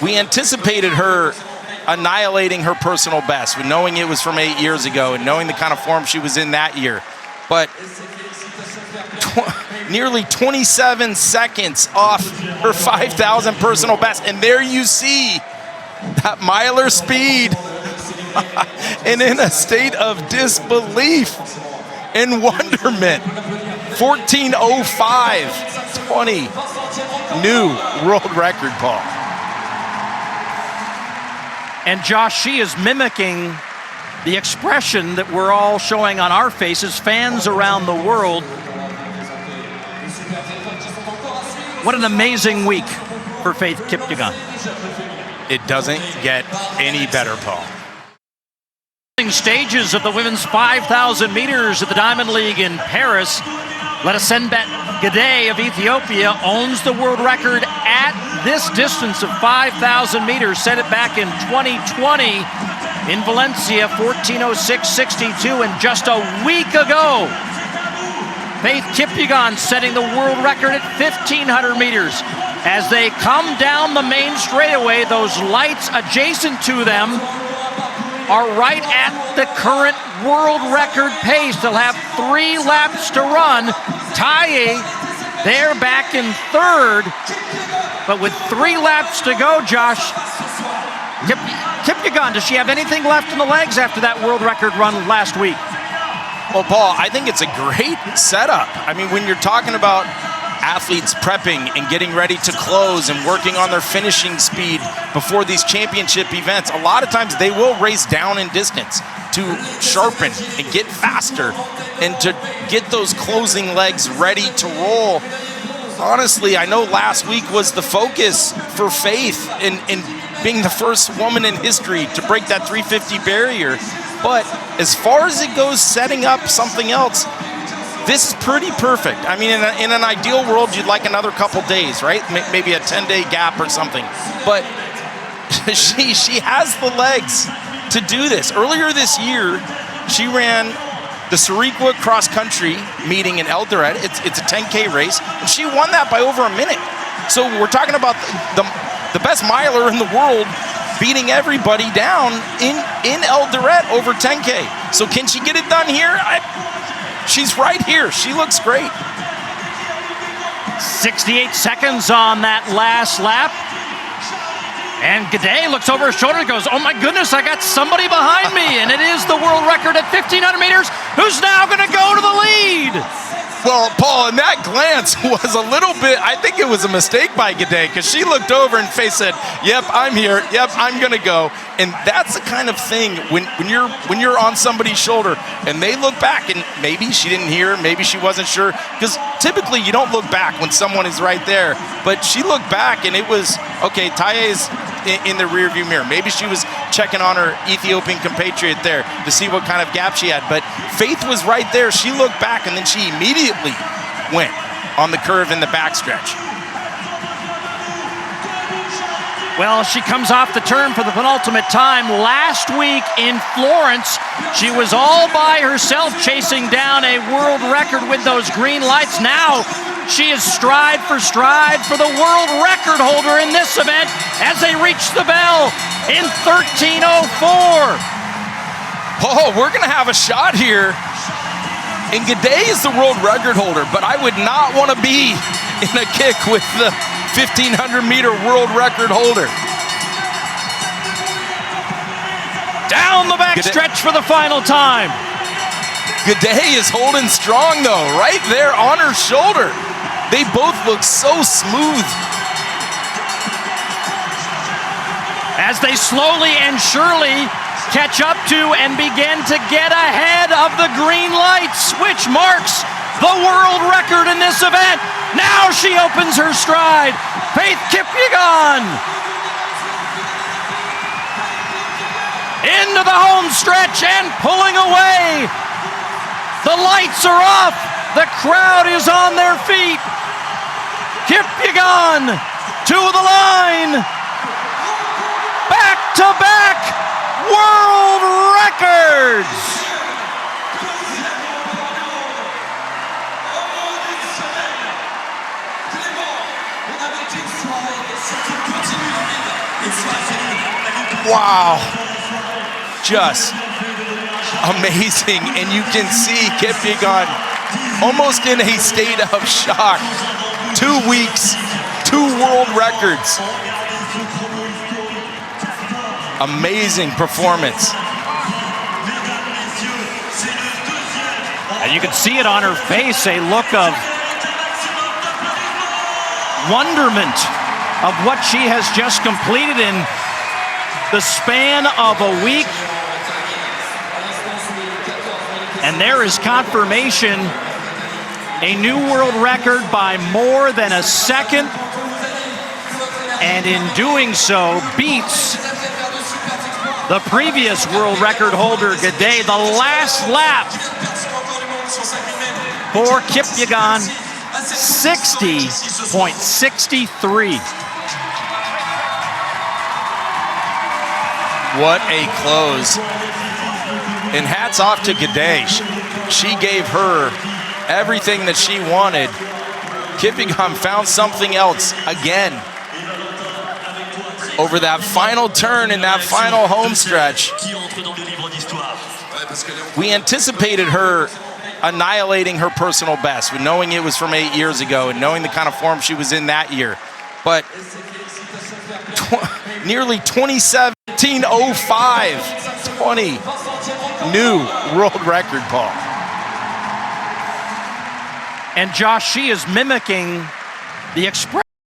We anticipated her annihilating her personal best, knowing it was from 8 years ago and knowing the kind of form she was in that year. But nearly 27 seconds off her 5,000 personal best. And there you see that miler speed. And in a state of disbelief and wonderment, 14:05:20, new world record, Paul. And Josh, she is mimicking the expression that we're all showing on our faces, fans around the world. What an amazing week for Faith Kipyegon. It doesn't get any better, Paul. Stages of the women's 5,000 meters at the Diamond League in Paris. Letesenbet Gede of Ethiopia owns the world record at this distance of 5,000 meters. Set it back in 2020 in Valencia, 14:06:62, and just a week ago, Faith Kipyegon setting the world record at 1,500 meters. As they come down the main straightaway, those lights adjacent to them are right at the current world record pace. They'll have 3 laps to run. Taye, they're back in third, but with 3 laps to go, Josh, Kipyegon, does she have anything left in the legs after that world record run last week? Well, Paul, I think it's a great setup. I mean, when you're talking about athletes prepping and getting ready to close and working on their finishing speed before these championship events, a lot of times they will race down in distance to sharpen and get faster and to get those closing legs ready to roll. Honestly, I know last week was the focus for Faith in being the first woman in history to break that 350 barrier. But as far as it goes setting up something else, this is pretty perfect. I mean, in an ideal world, you'd like another couple days, right? Maybe a 10-day gap or something. But she has the legs to do this. Earlier this year, she ran the Sariqua cross country meeting in Eldoret. It's a 10K race, and she won that by over a minute. So we're talking about the best miler in the world beating everybody down in Eldoret over 10K. So can she get it done here? She's right here. She looks great. 68 seconds on that last lap. And Gede looks over his shoulder and goes, oh my goodness, I got somebody behind me. And it is the world record at 1,500 meters. Who's now going to go to the lead? Well, Paul, and that glance was a little bit, I think it was a mistake by Gede, because she looked over and Faith said, yep, I'm here. Yep, I'm going to go. And that's the kind of thing when you're on somebody's shoulder and they look back, and maybe she didn't hear, maybe she wasn't sure, because typically you don't look back when someone is right there. But she looked back and it was, okay, Taye's in the rearview mirror. Maybe she was checking on her Ethiopian compatriot there to see what kind of gap she had. But Faith was right there. She looked back and then she immediately went on the curve in the backstretch. Well, she comes off the turn for the penultimate time. Last week in Florence, she was all by herself chasing down a world record with those green lights. Now she is stride for the world record holder in this event as they reach the bell in 13:04. Oh, we're going to have a shot here. And Gede is the world record holder, but I would not want to be in a kick with the 1,500-meter world record holder. Down the backstretch for the final time. Gede is holding strong, though, right there on her shoulder. They both look so smooth. As they slowly and surely catch up to and begin to get ahead of the green lights, which marks the world record in this event. Now she opens her stride. Faith Kipyegon into the home stretch and pulling away. The lights are off. The crowd is on their feet. Kipyegon to the line. Back-to-back world records. Wow. Just amazing. And you can see Kipyegon almost in a state of shock. 2 weeks, 2 world records. Amazing performance. And you can see it on her face, a look of wonderment of what she has just completed in the span of a week. And there is confirmation, a new world record by more than a second. And in doing so, beats the previous world record holder, Gade. The last lap for Kipyegon, 60.63. What a close. And hats off to Gade. She gave her everything that she wanted. Kipyegon found something else again over that final turn in that final home stretch. We anticipated her annihilating her personal best, with knowing it was from 8 years ago and knowing the kind of form she was in that year. But nearly 2017-05, 20 new world record, Paul. And Josh, she is mimicking the express.